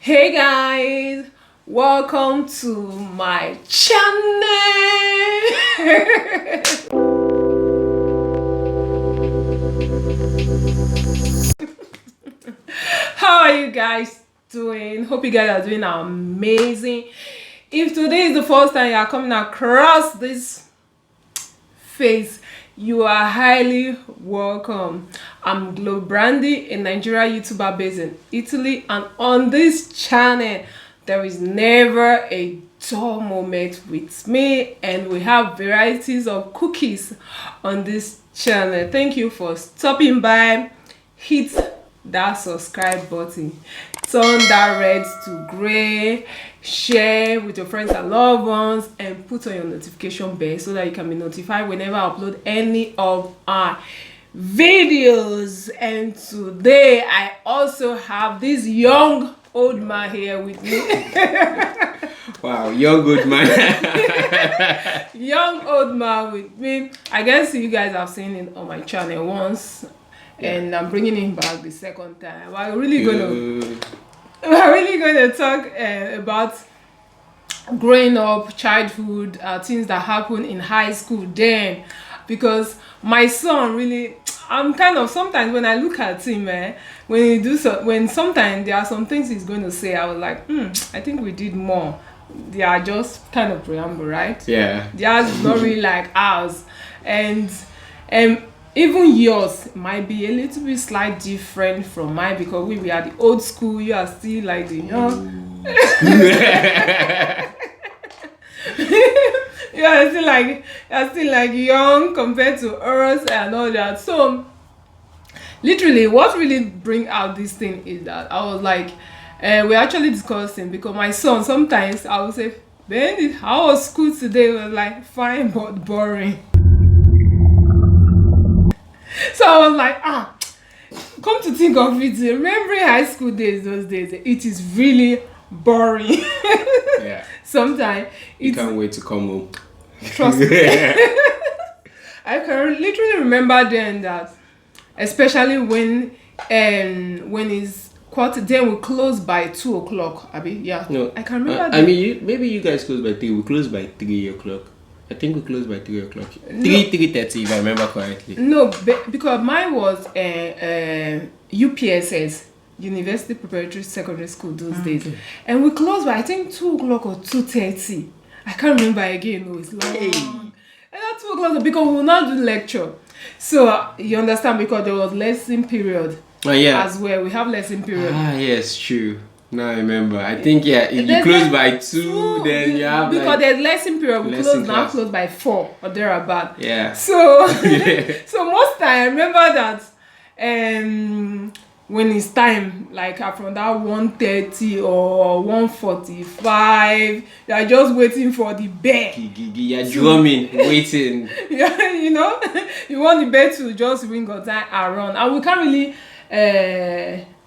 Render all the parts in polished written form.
Hey guys, welcome to my channel. How are you guys doing? Hope you guys are doing amazing. If today is the first time you are coming across this face, you are highly welcome. I'm Globrandy, a Nigerian YouTuber based in Italy, and on this channel there is never a dull moment with me, and we have varieties of cookies on this channel. Thank you for stopping by. Hit that subscribe button, turn that red to gray, share with your friends and loved ones, and put on your notification bell so that you can be notified whenever I upload any of our videos. And today I also have this young old man here with me. Wow, young old man. Young old man with me. I guess you guys have seen it on my channel once. Yeah. And I'm bringing him back the second time. We're really gonna talk about growing up, childhood, things that happen in high school then, because my son really, I'm kind of, sometimes when I look at him, when sometimes there are some things he's going to say, I was like, I think we did more. They are just kind of preamble, right? Yeah. Theirs is not really like ours, and even yours might be a little bit slightly different from mine, because we are the old school. You are still like the young. you're still like young compared to us and all that. So literally what really bring out this thing is that I was like, we're actually discussing, because my son, sometimes I would say, Ben, how was school today? Was like, fine but boring. So I was like, come to think of it, remembering high school days, those days, it is really boring. Yeah. Sometimes you can't wait to come home. Trust me. I can literally remember then that, especially when it's quarter, then we close by 2 o'clock. Yeah. No, I can remember. Maybe you guys close by 3. We close by 3 o'clock. I think we closed by 3 o'clock. 3:30, if I remember correctly. No, because mine was UPSS, University Preparatory Secondary School, those days, and we closed by, I think, 2 o'clock or 2:30. I can't remember again. No, it's long. Hey. And at 2 o'clock, because we will not do lecture. So you understand, because there was lesson period. Yeah. As well, we have lesson period. Yes, true. Now I remember. I think you close by 2, then you have, because there's lesson period. We close by 4 or thereabout. Yeah. So so most time I remember that when it's time, like from that 1:30 or 1:45, you are just waiting for the bell. You're drumming, waiting. Yeah, you want the bell to just ring or time around, and we can't really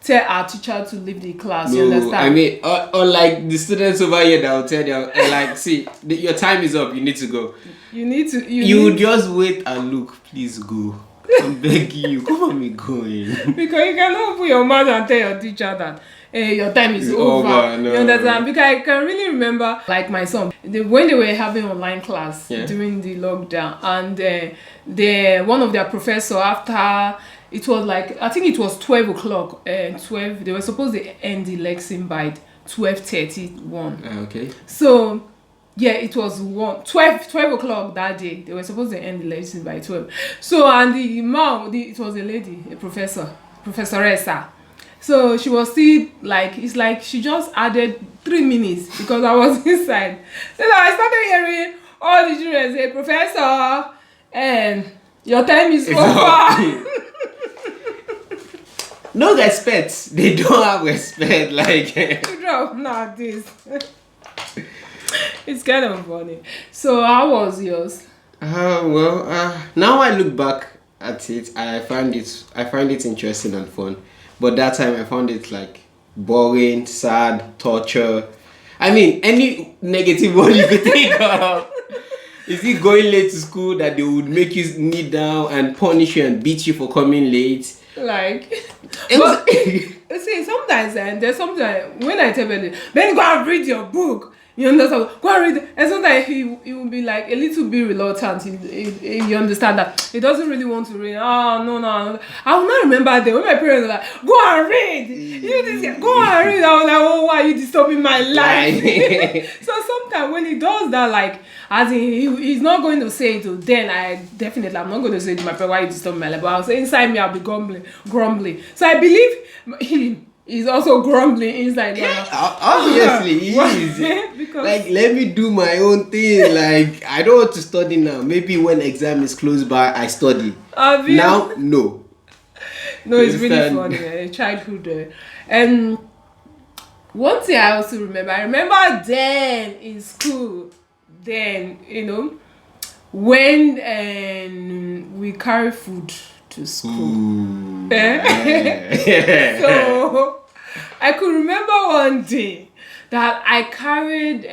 tell our teacher to leave the class. No, you understand? I mean, unlike the students over here that will tell you, like, see, your time is up, you need to go. You just wait and look, please go. I'm begging you, come on, me going. Because you cannot open your mouth and tell your teacher that your time is over. No. You understand? Because I can really remember, like my son, when they were having online class during the lockdown, and one of their professors, after it was like, I think it was 12 o'clock, 12, they were supposed to end the lesson by 12:31. Okay. So yeah, it was 12 o'clock that day. They were supposed to end the lesson by 12. So, and the mom, it was a lady, a professoressa. So she was still like, it's like she just added 3 minutes, because I was inside. So I started hearing all the children say, Professor, and your time is over. No respect. They don't have respect. Like, nowadays. It's kind of funny. So how was yours? Now I look back at it, I find it interesting and fun. But that time I found it like boring, sad, torture. I mean, any negative word you could think of. Is it going late to school that they would make you kneel down and punish you and beat you for coming late? Like, But you see, sometimes and there's sometimes when I tell Benny, go and read your book. You understand? Go and read. And sometimes he will be like a little bit reluctant. You understand that he doesn't really want to read. Oh no. I will not remember that when my parents were like, go and read. You this guy, go and read. I was like, oh, why are you disturbing my life? So sometimes when he does that, like as he's not going to say it, then I'm not going to say to my parents, why you disturbing my life? But I'll say inside me I'll be grumbling. So I believe he's also grumbling inside. Obviously, he is. Because like, let me do my own thing. Like, I don't want to study now. Maybe when exam is close by, I study. Now, no. No, it's really funny. Childhood. And one thing I also remember, then in school, then, when we carry food to school. So I could remember one day that I carried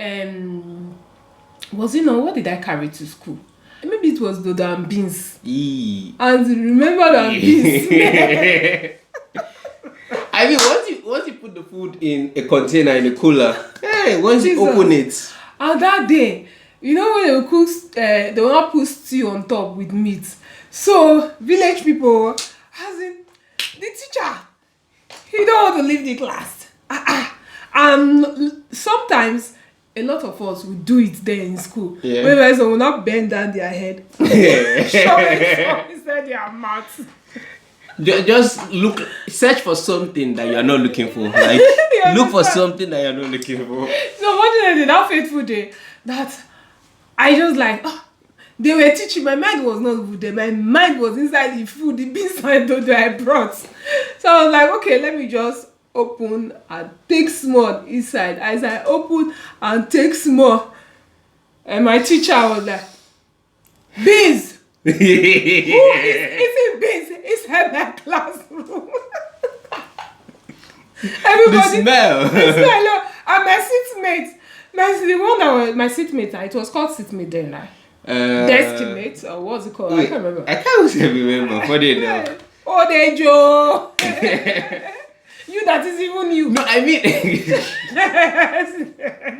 what did I carry to school? Maybe it was dodo and beans. And remember that beans. I mean, once you put the food in a container in a cooler, once you open it. And that day, when they will cook, they will not put stew on top with meat. So village people, as in the teacher, he don't want to leave the class. And sometimes a lot of us will do it there in school. Yeah. Whereas they will not bend down their head, shove it inside their mouth. Just search for something that you are not looking for. Like, look for something that you are not looking for. So unfortunately, that fateful day, that I just like, they were teaching. My mind was not good there. My mind was inside the food, the beans and dodo I brought. So I was like, okay, let me just open and take small inside. As I open and take small, and my teacher was like, beans. Who is eating beans inside my classroom? Everybody, the smell. And my seatmate, it was called seatmate then. Deskmate, or what's it called? I can't remember. I can't remember. Funny enough. Oh, they Joe. You, that is even you. No, I mean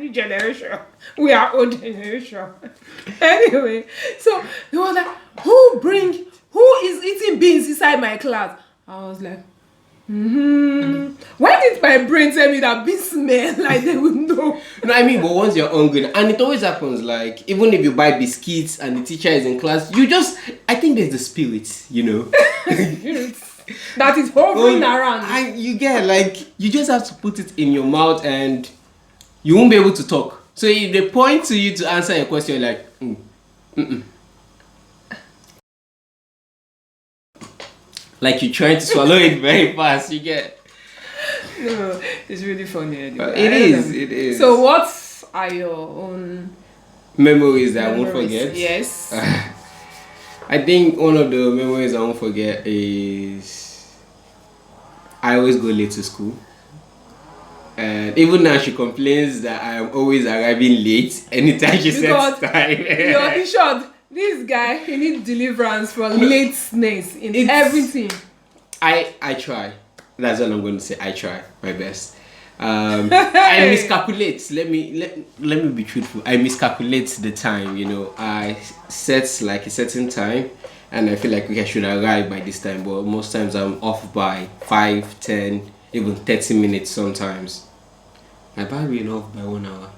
new generation. We are old generation. Anyway, so they were like, who is eating beans inside my class? I was like, why did my brain tell me that beans smell like they would know? No, I mean, but once you're hungry, and it always happens, like, even if you buy biscuits and the teacher is in class, I think there's the spirit, that is hovering around. And you get, like, you just have to put it in your mouth and you won't be able to talk. So if they point to you to answer a question, you're like, like you're trying to swallow it very fast, you get. No, it's really funny anyway. It is. So what are your own memories that I won't forget? Yes. I think one of the memories I won't forget is I always go late to school. And even now she complains that I am always arriving late anytime she sets time. In short, this guy, he needs deliverance from lateness in everything. I try. That's all I'm going to say. I try my best. I miscalculate. Let me be truthful. I miscalculate the time. I set like a certain time, and I feel like I should arrive by this time. But most times I'm off by 5, 10, even 30 minutes sometimes. I probably been off by 1 hour.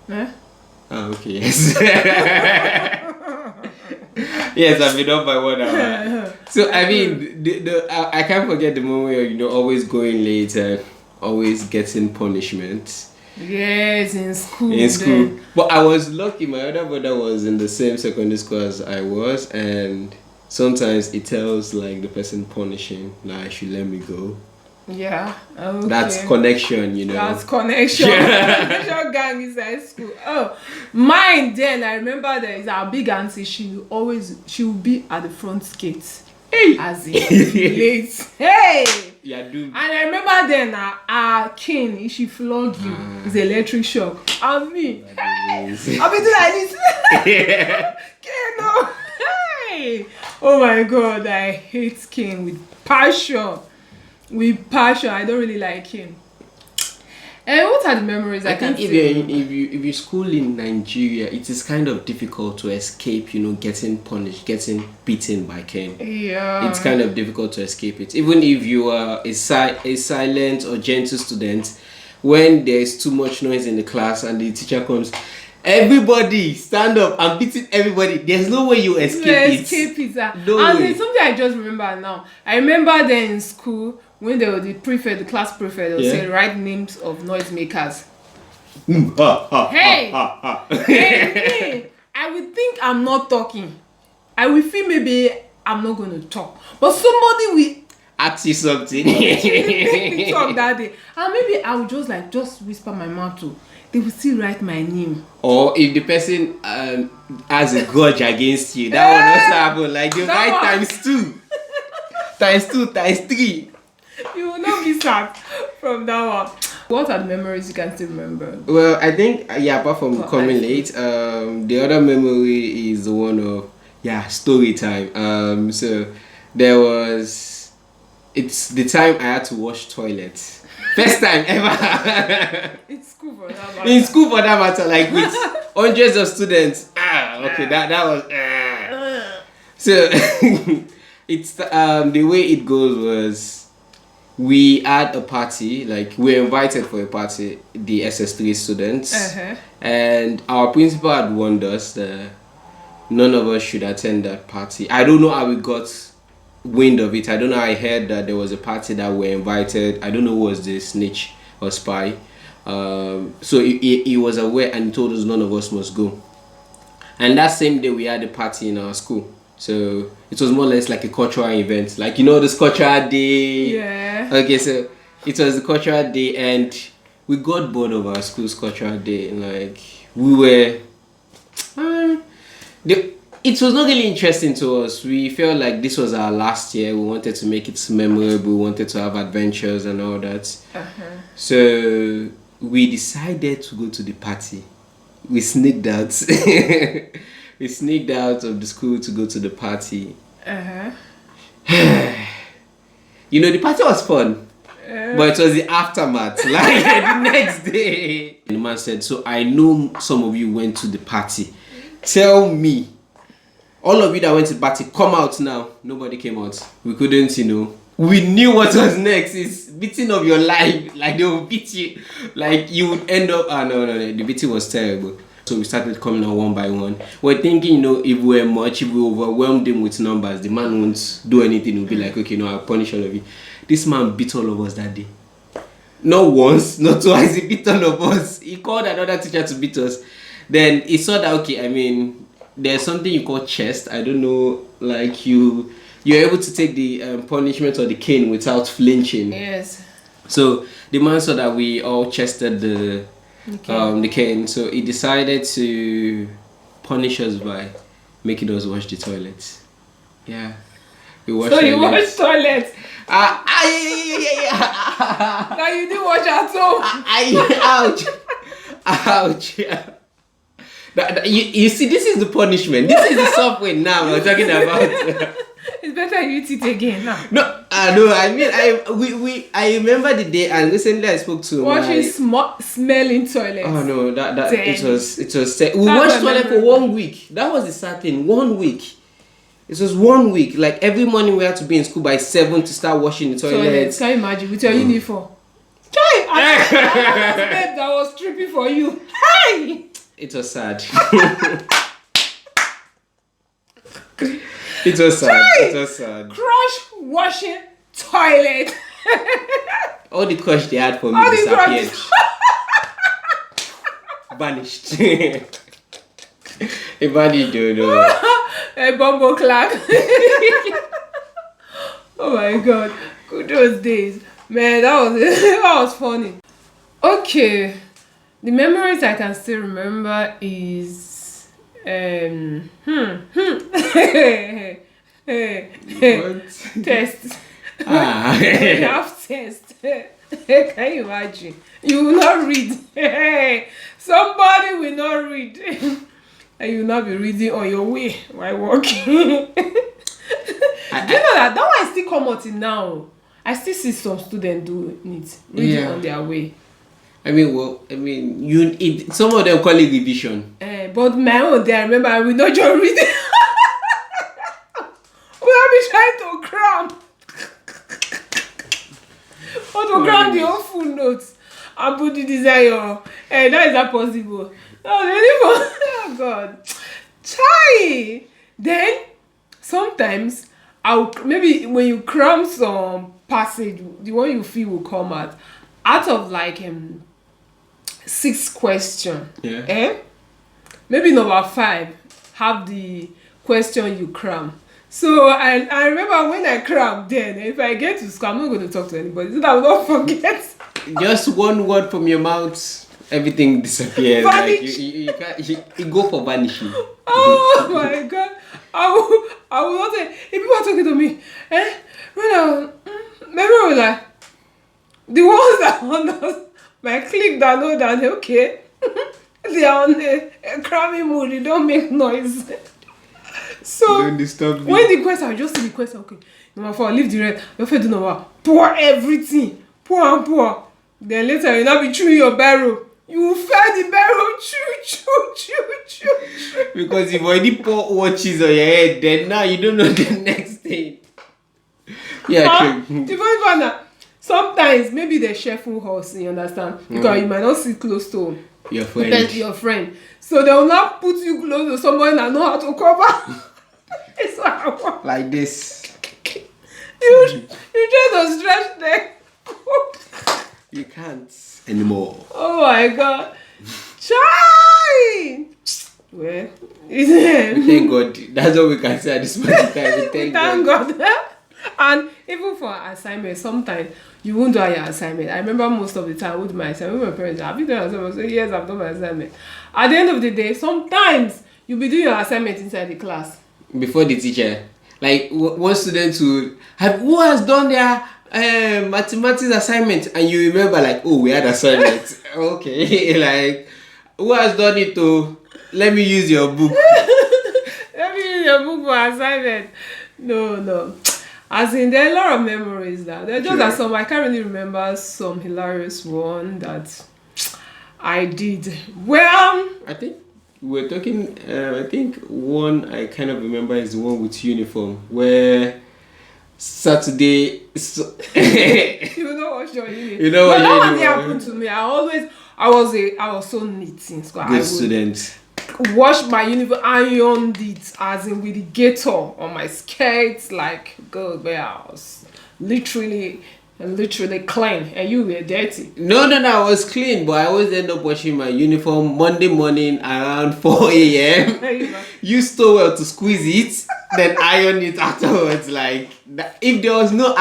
Huh? Oh, okay. Yes. Yes, I've been off by 1 hour. So I mean, I can't forget the moment where always going late and always getting punishment. Yes, in school. Then. But I was lucky. My other brother was in the same secondary school as I was, and sometimes it tells like the person punishing, like, should let me go. Yeah. Okay. That's connection, That's connection. Connection gang inside school. Oh, mine then, I remember there is our big auntie. She will be at the front gate. Hey. As in late. Hey. Yeah, dude. And I remember then our cane, if she flog you, is electric shock. And me, hey, I'll be doing like this. Cane, no. Hey. Oh my God, I hate cane with passion. with passion. I don't really like him. And what are the memories I can think say? if you school in Nigeria, it is kind of difficult to escape, getting punished, getting beaten by cane. Yeah. It's kind of difficult to escape it. Even if you are a silent or gentle student, when there is too much noise in the class and the teacher comes, everybody stand up, I'm beating everybody. There's no way you escape it. No and way. there's something I just remember now. I remember then in school when there was the prefect, the class prefect, they would say write names of noisemakers. Hey, hey, I would think I'm not talking. I will feel maybe I'm not going to talk, but somebody will ask you something. talk that day, and maybe I will just whisper my mouth to. They will still write my name. Or if the person has a grudge against you, that will also happen. Like they write times 2, times 2, times 3. You will not be sacked from that one. What are the memories you can still remember? Well, I think apart from coming late, the other memory is the one of story time. So there was, it's the time I had to wash toilets. First time ever. In school for that matter. In school for that matter, like with hundreds of students. Okay, that was. So it's the way it goes was, we had a party, like we were invited for a party, the SS3 students, and our principal had warned us that none of us should attend that party. I don't know how we got wind of it. I don't know. I heard that there was a party that we were invited. I don't know who was the snitch or spy. So he was aware and he told us none of us must go. And that same day we had a party in our school. So it was more or less like a cultural event. Like, this cultural day. Yeah. Okay, so it was the cultural day and we got bored of our school's cultural day. Like, we were... it was not really interesting to us. We felt like this was our last year. We wanted to make it memorable. We wanted to have adventures and all that. So we decided to go to the party. We sneaked out. We sneaked out of the school to go to the party. The party was fun. But it was the aftermath, like the next day. The man said, so I know some of you went to the party. Tell me, all of you that went to the party, come out now. Nobody came out. We couldn't, We knew what was next. It's beating of your life. Like they will beat you. Like you would end up, no. The beating was terrible. So we started coming out one by one. We're thinking, if we were much, if we overwhelmed him with numbers, the man won't do anything. He'll be like, okay, I'll punish all of you. This man beat all of us that day. Not once, not twice, he beat all of us. He called another teacher to beat us. Then he saw that, okay, there's something you call chest. I don't know, like you're able to take the punishment or the cane without flinching. Yes. So the man saw that we all chested the cane. So he decided to punish us by making us wash the toilets. Yeah. We washed so you washed toilets? Yeah. Now you didn't wash at home. Ouch. You see, this is the punishment. This is the suffering now we're talking about. It's better you eat it again now. No, I remember the day, and recently I spoke to washing smelling toilets. Oh no, that it was we washed toilet for 1 week. That was the sad thing. 1 week. It was 1 week. Like every morning we had to be in school by 7 to start washing the toilets. Can you imagine with your uniform? That was trippy for you. Hey! It was sad. It was sad. Crush washing toilet. All the crush they had for me disappeared. Vanished. A vanished, A bumble clack. Oh my god. Good those days. Man, that was funny. Okay. The memories I can still remember is test. We have test. Can you imagine? You will not read. Somebody will not read. And you will not be reading on your way while walking. Do you know that one still come out in now? I still see some students doing it, reading Yeah. on their way. Some of them call it revision. But my own day, I remember I will not just read it. We will be trying to cram. Or to cram the whole full notes and put the design. That is not possible. No, oh God. Chai! Then, sometimes, maybe when you cram some passage, the one you feel will come out of like 6 questions. Yeah. Maybe number 5 have the question you cram. So I remember when I cram, then if I get to school, I'm not going to talk to anybody so that I will not forget. Just one word from your mouth, everything disappears. Vanish. Like you go for vanishing. Oh my God. I will not say, if people are talking to me, maybe I will like, the ones that are on my clique that know that, okay, they are on a cramming mood, they don't make noise. So, Don't disturb me. when the question, I just see the question, okay, number 4, leave the rest, your friend do number 1, pour everything, pour and pour. Then later, you'll not be chewing your barrel. You will fill the barrel, chew. Because you've already poured watches on your head, then now you don't know the next thing. Yeah, true. The funny part na, sometimes maybe they share full house, you understand? Because you might not sit close to Your friend. your friend. So they will not put you close to someone that know how to cover. It's what I want. Like this. You try to stretch them. You can't anymore. Oh my God. Chai! Well, Thank God. That's all we can say at this point in time. We thank Thank God. God. And even for assignment, sometimes you won't do your assignment. I remember most of the time I would do my assignment with my parents. Have you done your assignment? I say, yes, I've done my assignment. At the end of the day, sometimes you'll be doing your assignment inside the class. Before the teacher, like one student who has done their mathematics assignment, and you remember like, oh, we had assignment. Okay, like who has done it to? Let me use your book. Let me use your book for assignment. No. As in, there are a lot of memories that there just Sure. are some. I can't really remember some hilarious one that I did. Well, I think we're talking. I think one I kind of remember is the one with uniform, where Saturday. you know what your uniform. You know what that one uniform. didn't happen to me. I was so neat in school. I Good would student. wash my uniform, ironed it, as in with the gator on my skirts, like God, where I was literally clean, and you were dirty. No, I was clean, but I always end up washing my uniform Monday morning around 4 a.m. Use towel to squeeze it, then iron it afterwards. Like if there was no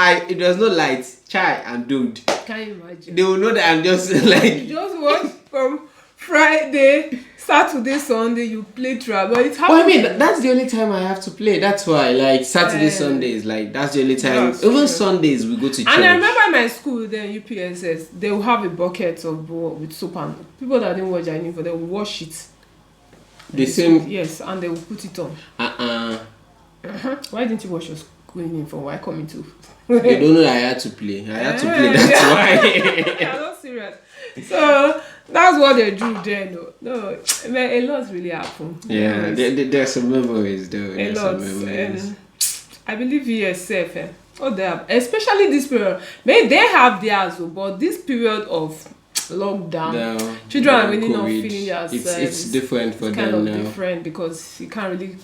light, chai and dude, Can you imagine? they will know that I'm just like. You just watch from Friday, Saturday, Sunday, you play trap. But it's happening. Well, I mean, that's the only time I have to play. That's why, like Saturday, Sundays, like that's the only time. That's Even true. Sundays, we go to church. And I remember in my school, then UPSS, they will have a bucket of with soap, and people that didn't wash their uniform, they will wash it. The same. Yes, and they will put it on. Why didn't you wash your school uniform? Why coming to? They don't know that I had to play. I had to play. That's why. I'm not serious. So that's what they do there. No, a lot really happened. Yeah, Yes. there's some memories though. A There's lot. some memories. And I believe ESF. Oh, they have, especially this period. Maybe they have theirs, but this period of lockdown, No, children are no, really not COVID. feeling themselves. It's different for It's kind them of now. different because you can't really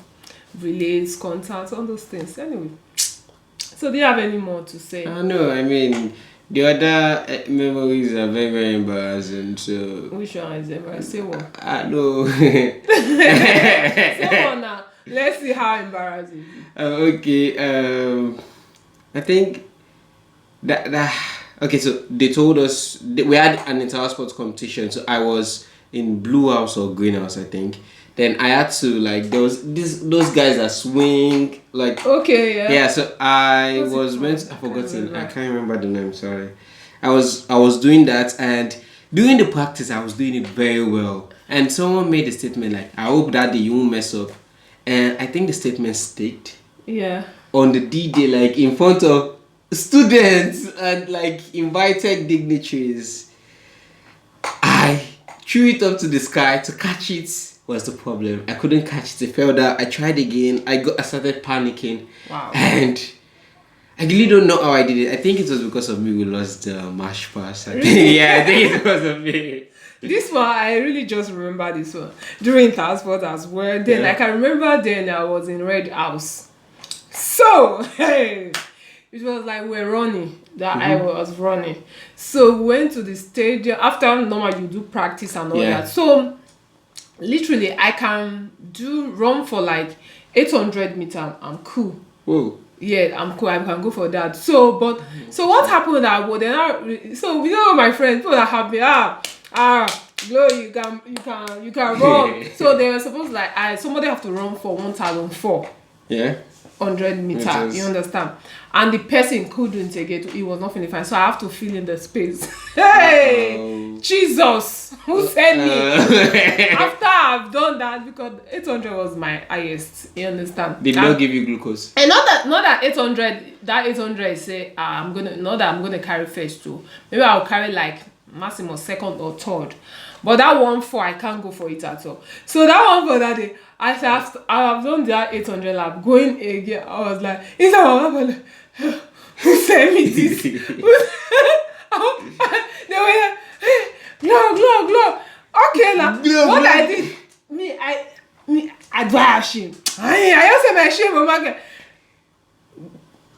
relate, contact, all those things. Anyway, so do you have any more to say? I know. I mean, the other memories are very, very embarrassing. So Which one is embarrassing? Say one. I know. Say one now. Let's see how embarrassing. Okay. I think that okay. So they told us we had an inter sports competition. So I was in blue house or green house, I think. Then I had to like there was those guys that swing like. Okay, yeah. Yeah, so I What's it was called? meant to, I I've can't forgotten. remember. I can't remember the name, sorry. I was doing that, and during the practice I was doing it very well. And someone made a statement like, I hope that day you won't mess up. And I think the statement sticked Yeah. on the D-Day, like in front of students and like invited dignitaries. I threw it up to the sky to catch it. Was the problem? I couldn't catch it. It fell down. I tried again. I started panicking. Wow. And I really don't know how I did it. I think it was because of me we lost the march pass. I think, yeah, I think it was of me. This one, I really just remember this one during transport as well. Then I can remember then I was in Red House. So, hey, it was like we're running, that I was running. So we went to the stadium. After normal, you do practice and all that. So literally, I can run for like 800 meters. I'm cool. Whoa. Yeah, I'm cool. I can go for that. So, but so what happened? That well, then so you know my friends, people that have me Glo, you can run. So they were supposed like somebody have to run for 1,004. Yeah. 100 meters, you understand? And the person couldn't take it. He was not feeling fine, so I have to fill in the space. Hey, Jesus, who sent me? After I've done that, because 800 was my highest. You understand? Did not give you glucose. And not that 800. That 800 say I'm gonna carry first too. Maybe I'll carry like maximum second or third. But that 1-4, I can't go for it at all. So that one for that day, I have done that 800 lap. Going again, I was like, is that who sent me this? They were like, glow. Okay, now what I did, I do have shame. I also my shame, oh my God.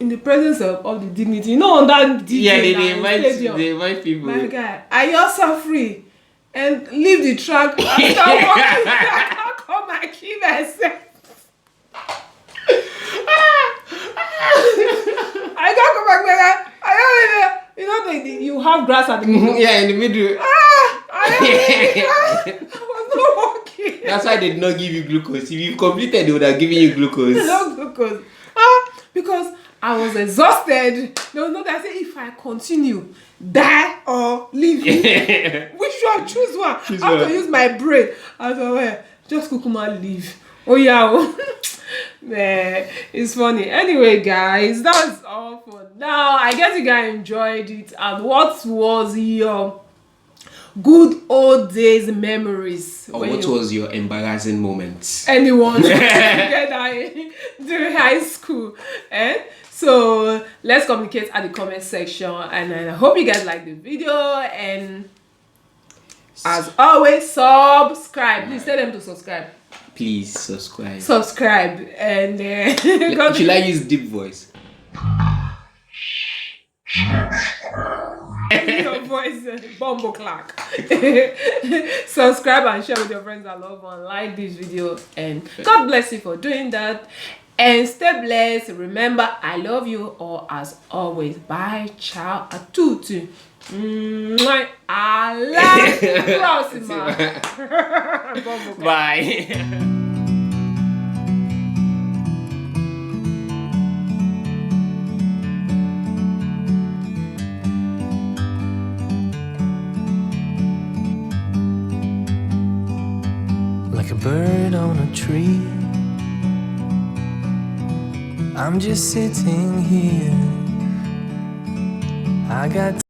In the presence of the dignity, you know, on that DJ, they invite people. My guy, are you also free? And leave the track and start walking. I can't come and kill myself. I can't come back. You have grass at the middle. Yeah, in the middle. I was not walking. That's why they did not give you glucose. If you completed, they would have given you glucose. No glucose. Because I was exhausted. There was no that I said if I continue, die or leave. Which one? Choose one. I have to use my brain. I thought, well, just kukuma leave. Oh yeah. Man, it's funny. Anyway, guys, that's all for now. I guess you guys enjoyed it. And what was your good old days memories? Or what was your embarrassing moments? Anyone together during high school. So let's communicate at the comment section, and I hope you guys like the video, and as always, subscribe. Please tell them to subscribe. Please subscribe. And should I use deep voice? Your voice, bumbo clack. Subscribe and share with your friends and loved ones. Like this video, and God bless you for doing that. And stay blessed. Remember, I love you all as always. Bye, ciao, a tutti. Alla prossima. Bye. Like a bird on a tree, I'm just sitting here. I got